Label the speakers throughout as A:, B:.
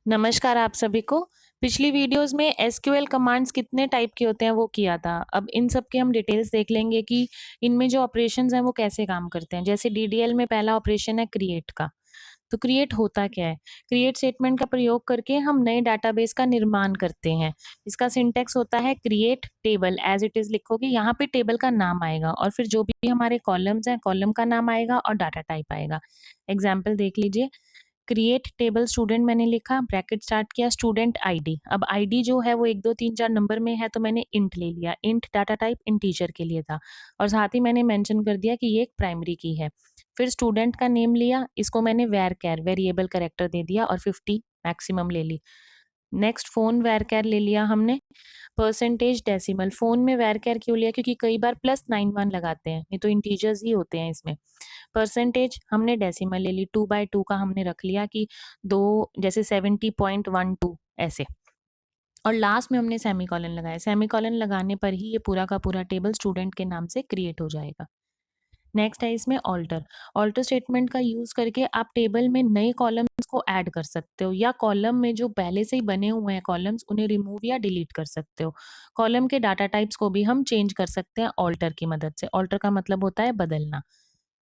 A: नमस्कार आप सभी को। पिछली वीडियोस में एसक्यूएल कमांड्स कितने टाइप के होते हैं वो किया था। अब इन सब के हम डिटेल्स देख लेंगे कि इनमें जो ऑपरेशंस हैं वो कैसे काम करते हैं। जैसे डीडीएल में पहला ऑपरेशन है क्रिएट का। तो क्रिएट होता क्या है? क्रिएट स्टेटमेंट का प्रयोग करके हम नए डाटाबेस का निर्माण करते हैं। इसका सिंटैक्स होता है create table, as it is लिखोगे, यहाँ पे टेबल का नाम आएगा और फिर जो भी हमारे कॉलम्स हैं कॉलम का नाम आएगा और डाटा टाइप आएगा। एग्जाम्पल देख लीजिए। क्रिएट टेबल स्टूडेंट मैंने लिखा, ब्रैकेट स्टार्ट किया, स्टूडेंट आईडी। अब आईडी जो है वो 1 2 3 4 नंबर में है तो मैंने इंट ले लिया। इंट डाटा टाइप इंटीजर के लिए था और साथ ही मैंने मेंशन कर दिया कि ये एक प्राइमरी की है। फिर स्टूडेंट का नेम लिया, इसको मैंने वैर वेरिएबल कैरेक्टर दे दिया और 50 मैक्सिमम ले ली। नेक्स्ट फोन वैर ले लिया हमने। परसेंटेज डेसिमल, फोन में वैर क्यों लिया? क्योंकि कई बार +91 लगाते हैं, नहीं तो इंटीजर्स ही होते हैं इसमें। परसेंटेज हमने डेसिमल ले ली, 2/2 का हमने रख लिया कि दो, जैसे 70.12 ऐसे। और लास्ट में हमने सेमीकोलन लगाया। सेमीकोलन लगाने पर ही ये पूरा का पूरा टेबल स्टूडेंट के नाम से क्रिएट हो जाएगा। नेक्स्ट है इसमें ऑल्टर। ऑल्टर स्टेटमेंट का यूज करके आप टेबल में नए कॉलम्स को ऐड कर सकते हो या कॉलम में जो पहले से ही बने हुए हैं कॉलम्स उन्हें रिमूव या डिलीट कर सकते हो। कॉलम के डाटा टाइप्स को भी हम चेंज कर सकते हैं ऑल्टर की मदद से। ऑल्टर का मतलब होता है बदलना।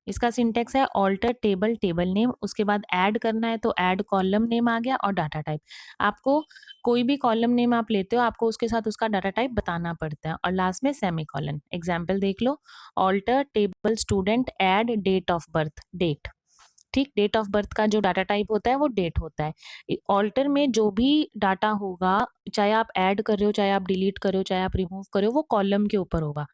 A: इसका सिंटेक्स है ऑल्टर टेबल टेबल नेम, उसके बाद ऐड करना है तो ऐड कॉलम नेम आ गया और डाटा टाइप। आपको कोई भी कॉलम नेम आप लेते हो आपको उसके साथ उसका डाटा टाइप बताना पड़ता है और लास्ट में सेमीकोलन। एग्जाम्पल देख लो। Alter table student add date of birth, date. ठीक, डेट ऑफ बर्थ का जो डाटा टाइप होता है वो डेट होता है। ऑल्टर में जो भी डाटा होगा, चाहे आप ऐड कर रहे हो, चाहे आप डिलीट कर रहे हो, चाहे आप रिमूव कर रहे हो, वो कॉलम के ऊपर होगा।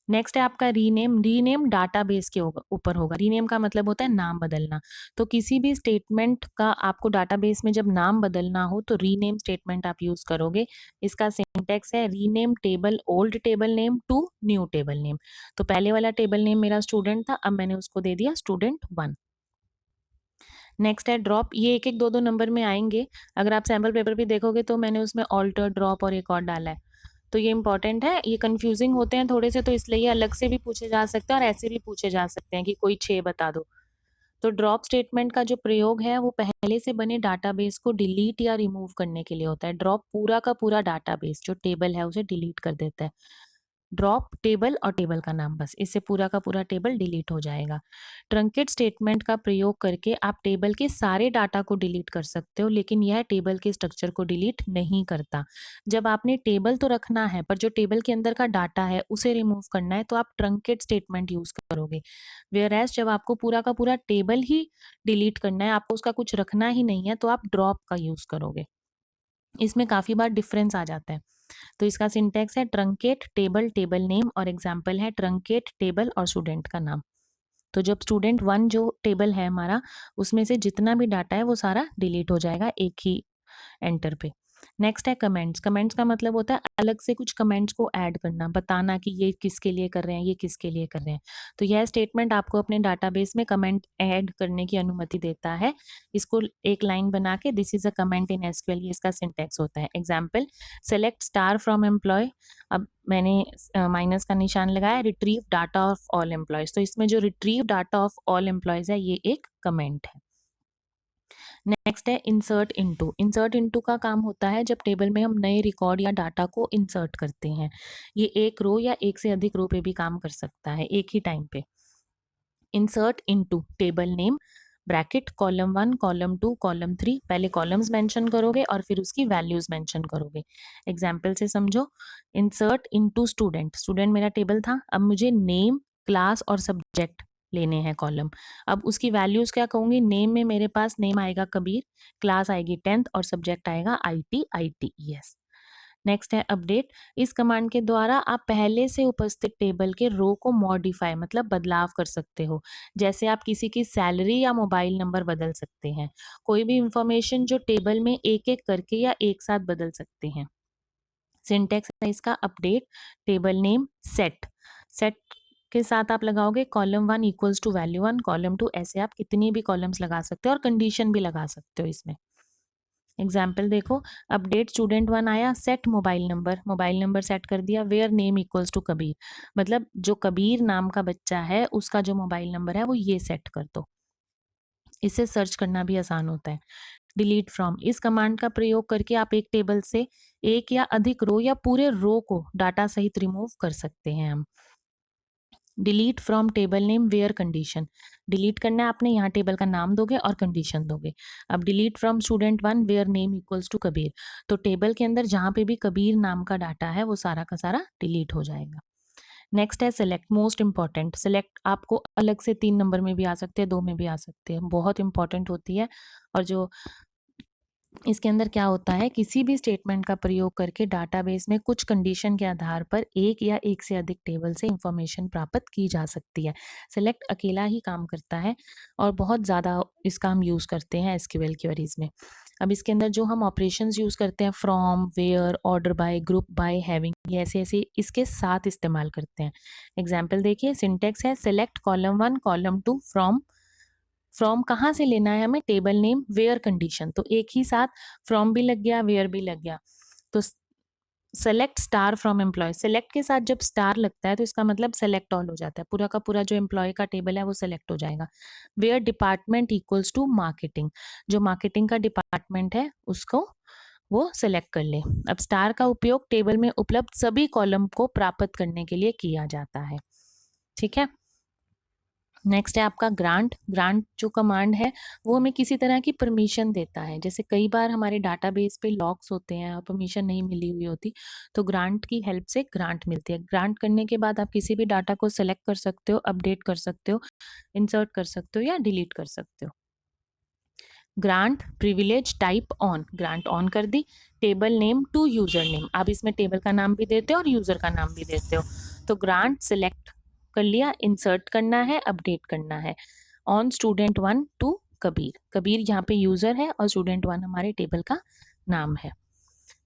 A: नेक्स्ट है आपका रीनेम। रीनेम डाटाबेस के ऊपर होगा। रीनेम का मतलब होता है नाम बदलना। तो किसी भी स्टेटमेंट का आपको डाटाबेस में जब नाम बदलना हो तो रीनेम स्टेटमेंट आप यूज करोगे। इसका सिंटेक्स है rename table old table name to new table name. तो पहले वाला टेबल नेम मेरा स्टूडेंट था, अब मैंने उसको दे दिया स्टूडेंट 1। नेक्स्ट है ड्रॉप। ये एक एक दो दो नंबर में आएंगे। अगर आप सैम्पल पेपर भी देखोगे तो मैंने उसमें ऑल्टर, ड्रॉप और एक और डाला है। तो ये इंपॉर्टेंट है, ये कंफ्यूजिंग होते हैं थोड़े से, तो इसलिए ये अलग से भी पूछे जा सकते हैं और ऐसे भी पूछे जा सकते हैं कि कोई 6 बता दो। तो ड्रॉप स्टेटमेंट का जो प्रयोग है वो पहले से बने डाटाबेस को डिलीट या रिमूव करने के लिए होता है। ड्रॉप पूरा का पूरा डाटाबेस जो टेबल है उसे डिलीट कर देता है। ड्रॉप टेबल और टेबल का नाम, बस इससे पूरा का पूरा टेबल डिलीट हो जाएगा। ट्रंकेट स्टेटमेंट का प्रयोग करके आप टेबल के सारे डाटा को डिलीट कर सकते हो, लेकिन यह टेबल के स्ट्रक्चर को डिलीट नहीं करता। जब आपने टेबल तो रखना है पर जो टेबल के अंदर का डाटा है उसे रिमूव करना है तो आप ट्रंकेट स्टेटमेंट यूज करोगे। वेयर एज जब आपको पूरा का पूरा टेबल ही डिलीट करना है, आपको उसका कुछ रखना ही नहीं है, तो आप ड्रॉप का यूज करोगे। इसमें काफी बार डिफरेंस आ जाता है। तो इसका सिंटेक्स है ट्रंकेट टेबल टेबल नेम और एग्जाम्पल है ट्रंकेट टेबल और स्टूडेंट का नाम। तो जब स्टूडेंट 1 जो टेबल है हमारा, उसमें से जितना भी डाटा है वो सारा डिलीट हो जाएगा एक ही एंटर पे। नेक्स्ट है कमेंट्स। कमेंट्स का मतलब होता है अलग से कुछ कमेंट्स को ऐड करना, बताना कि ये किसके लिए कर रहे हैं, ये किसके लिए कर रहे हैं। तो यह स्टेटमेंट आपको अपने डाटाबेस में कमेंट ऐड करने की अनुमति देता है। इसको एक लाइन बना के this is a comment in SQL, ये इसका सिंटेक्स होता है। Example, select star from employ. अब मैंने माइनस का निशान लगाया, retrieve data of all employees. तो इसमें जो retrieve data of all employees है ये एक कमेंट है। नेक्स्ट है इंसर्ट इनटू। इंसर्ट इनटू का काम होता है जब टेबल में हम नए रिकॉर्ड या डाटा को इंसर्ट करते हैं। ये एक रो या एक से अधिक रो पे भी काम कर सकता है एक ही टाइम पे। Insert into table name, bracket column 1 column 2 column 3। पहले कॉलम्स मेंशन करोगे और फिर उसकी वैल्यूज मेंशन करोगे। एग्जाम्पल से समझो। इंसर्ट इनटू स्टूडेंट, स्टूडेंट मेरा टेबल था, अब मुझे नेम, क्लास और सब्जेक्ट लेने हैं कॉलम। अब उसकी वैल्यूज क्या कहूंगी? नेम में मेरे पास नेम आएगा कबीर, क्लास आएगी 10th और सब्जेक्ट आएगा ITES। नेक्स्ट है अपडेट। इस कमांड के द्वारा आप पहले से उपस्थित टेबल के रो को मॉडिफाई मतलब बदलाव कर सकते हो। जैसे आप किसी की सैलरी या मोबाइल नंबर बदल सकते हैं। कोई भी इंफॉर्मेशन जो टेबल में एक एक करके या एक साथ बदल सकते हैं। सिंटेक्स है इसका update table name set. Set के साथ आप लगाओगे column 1 equals to value 1, column 2, ऐसे आप कितनी भी कॉलम्स लगा सकते हो और कंडीशन भी लगा सकते हो इसमें। एग्जाम्पल देखो। अपडेट स्टूडेंट 1 आया, set mobile number, mobile number set कर दिया, where name equals to Kabir. मतलब जो कबीर नाम का बच्चा है उसका जो मोबाइल नंबर है वो ये सेट कर दो। इससे सर्च करना भी आसान होता है। डिलीट फ्रॉम, इस कमांड का प्रयोग करके आप एक टेबल से एक या अधिक रो या पूरे रो को डाटा सहित रिमूव कर सकते हैं हम। Delete from table name where condition, delete करना है आपने, यहाँ टेबल का नाम दोगे और कंडीशन दोगे। अब delete from student one where name equals to Kabir, तो टेबल के अंदर जहाँ पे भी कबीर नाम का डाटा है वो सारा का सारा डिलीट हो जाएगा। नेक्स्ट है सेलेक्ट, मोस्ट इंपॉर्टेंट। सेलेक्ट आपको अलग से 3 नंबर में भी आ सकते हैं, 2 में भी आ सकते हैं, बहुत इंपॉर्टेंट होती है। और जो इसके अंदर क्या होता है, किसी भी स्टेटमेंट का प्रयोग करके डाटाबेस में कुछ कंडीशन के आधार पर एक या एक से अधिक टेबल से इंफॉर्मेशन प्राप्त की जा सकती है। सेलेक्ट अकेला ही काम करता है और बहुत ज़्यादा इसका हम यूज़ करते हैं एसक्यूएल क्वेरीज में। अब इसके अंदर जो हम ऑपरेशंस यूज़ करते हैं, from, where, order by, group by, having, ये ऐसे ऐसे इसके साथ इस्तेमाल करते हैं। एग्जाम्पल देखिए, सिंटेक्स है select column 1 column 2 from. From कहाँ से लेना है हमें, टेबल नेम वेयर कंडीशन, तो एक ही साथ फ्रॉम भी लग गया, वेयर भी लग गया। तो select star from employ, select के साथ जब स्टार लगता है तो इसका मतलब सेलेक्ट ऑल हो जाता है, पूरा का पूरा जो एम्प्लॉय का टेबल है वो सेलेक्ट हो जाएगा। Where department equals to marketing, जो मार्केटिंग का डिपार्टमेंट है उसको वो सेलेक्ट कर ले। अब स्टार का उपयोग टेबल में उपलब्ध सभी कॉलम को प्राप्त करने के लिए किया जाता है। ठीक है, नेक्स्ट है आपका ग्रांट। ग्रांट जो कमांड है वो हमें किसी तरह की परमिशन देता है, जैसे कई बार हमारे डाटाबेस पे लॉक्स होते हैं और परमिशन नहीं मिली हुई होती, तो ग्रांट की हेल्प से ग्रांट मिलती है। ग्रांट करने के बाद आप किसी भी डाटा को सेलेक्ट कर सकते हो, अपडेट कर सकते हो, इंसर्ट कर सकते हो या डिलीट कर सकते हो। Grant privilege type on, grant on कर दी। Table name to user name, आप इसमें टेबल का नाम भी देते हो और यूजर का नाम भी देते हो। तो ग्रांट सिलेक्ट कर लिया, इंसर्ट करना है, अपडेट करना है। On student one two Kabir, Kabir यहाँ पे यूजर है और स्टूडेंट वन हमारे टेबल का नाम है।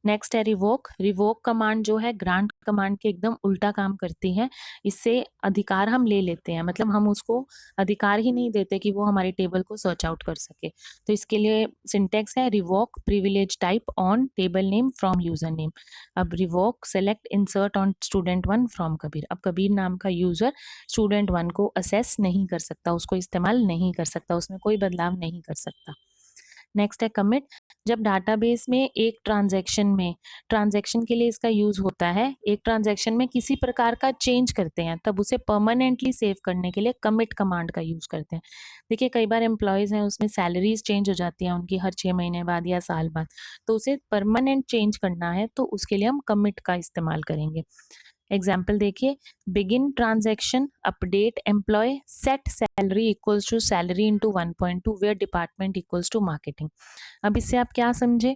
A: नेक्स्ट है रिवोक। रिवोक कमांड जो है ग्रांट कमांड के एकदम उल्टा काम करती है, इससे अधिकार हम ले लेते हैं, मतलब हम उसको अधिकार ही नहीं देते कि वो हमारे टेबल को सर्च आउट कर सके। तो इसके लिए सिंटेक्स है revoke privilege type on table name from user name. अब revoke select insert on student one from Kabir, अब कबीर नाम का यूजर स्टूडेंट वन को असेस नहीं कर सकता, उसको इस्तेमाल नहीं कर सकता, उसमें कोई बदलाव नहीं कर सकता। नेक्स्ट है कमिट। जब डाटाबेस में एक ट्रांजैक्शन में, ट्रांजैक्शन के लिए इसका यूज होता है, एक ट्रांजैक्शन में किसी प्रकार का चेंज करते हैं तब उसे परमानेंटली सेव करने के लिए कमिट कमांड का यूज करते हैं। देखिए कई बार एम्प्लॉयज हैं उसमें सैलरीज चेंज हो जाती हैं उनकी हर 6 महीने बाद या साल बाद, तो उसे परमानेंट चेंज करना है तो उसके लिए हम कमिट का इस्तेमाल करेंगे। एग्जाम्पल देखिए, begin transaction update employ set salary equals to salary into 1.2 where department equals to marketing. अब इससे आप क्या समझे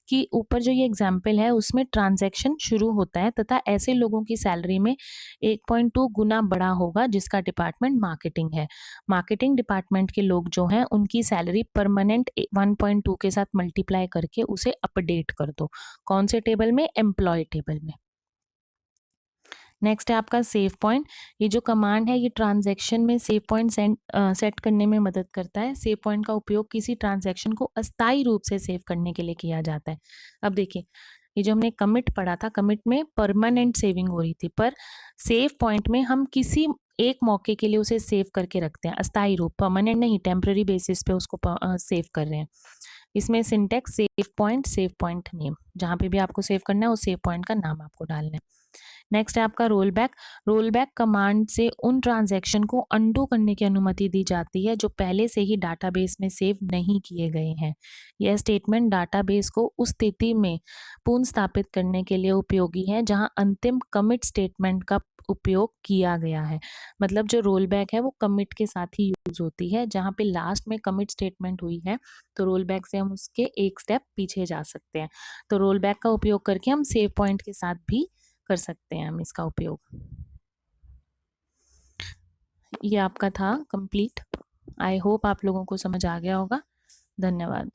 A: कि ऊपर जो ये एग्जाम्पल है उसमें ट्रांजैक्शन शुरू होता है तथा ऐसे लोगों की सैलरी में 1.2 गुना बड़ा होगा जिसका डिपार्टमेंट मार्केटिंग है। मार्केटिंग डिपार्टमेंट के लोग जो हैं उनकी सैलरी परमानेंट 1.2 के साथ मल्टीप्लाई करके उसे अपडेट कर दो। कौन से टेबल में, एम्प्लॉय टेबल में। नेक्स्ट है आपका सेव पॉइंट। ये जो कमांड है ये ट्रांजैक्शन में सेव पॉइंट सेट करने में मदद करता है। सेव पॉइंट का उपयोग किसी ट्रांजैक्शन को अस्थायी रूप से सेव करने के लिए किया जाता है। अब देखिए ये जो हमने कमिट पढ़ा था, कमिट में परमानेंट सेविंग हो रही थी, पर सेव पॉइंट में हम किसी एक मौके के लिए उसे सेव करके रखते हैं, अस्थायी रूप, परमानेंट नहीं, टेम्पररी बेसिस पे उसको सेव कर रहे हैं। इसमें सिंटेक्स सेव पॉइंट नेम, जहाँ पे भी आपको सेव करना है उस सेव पॉइंट का नाम आपको डालना है। नेक्स्ट है आपका roll back. Roll back command से उन ट्रांजैक्शन को अनडू करने की अनुमति दी जाती है जो पहले से ही डाटाबेस में सेव नहीं किए गए हैं। यह स्टेटमेंट डाटाबेस को उस स्थिति में पुनः स्थापित करने के लिए उपयोगी है जहां अंतिम कमिट स्टेटमेंट का उपयोग किया गया है। मतलब जो रोल बैक है वो कमिट के साथ ही यूज होती है, जहां पे लास्ट में कमिट स्टेटमेंट हुई है तो रोल बैक से हम उसके एक स्टेप पीछे जा सकते हैं। तो रोल बैक का उपयोग करके हम सेव पॉइंट के साथ भी कर सकते हैं हम इसका उपयोग। ये आपका था कंप्लीट। आई होप आप लोगों को समझ आ गया होगा। धन्यवाद।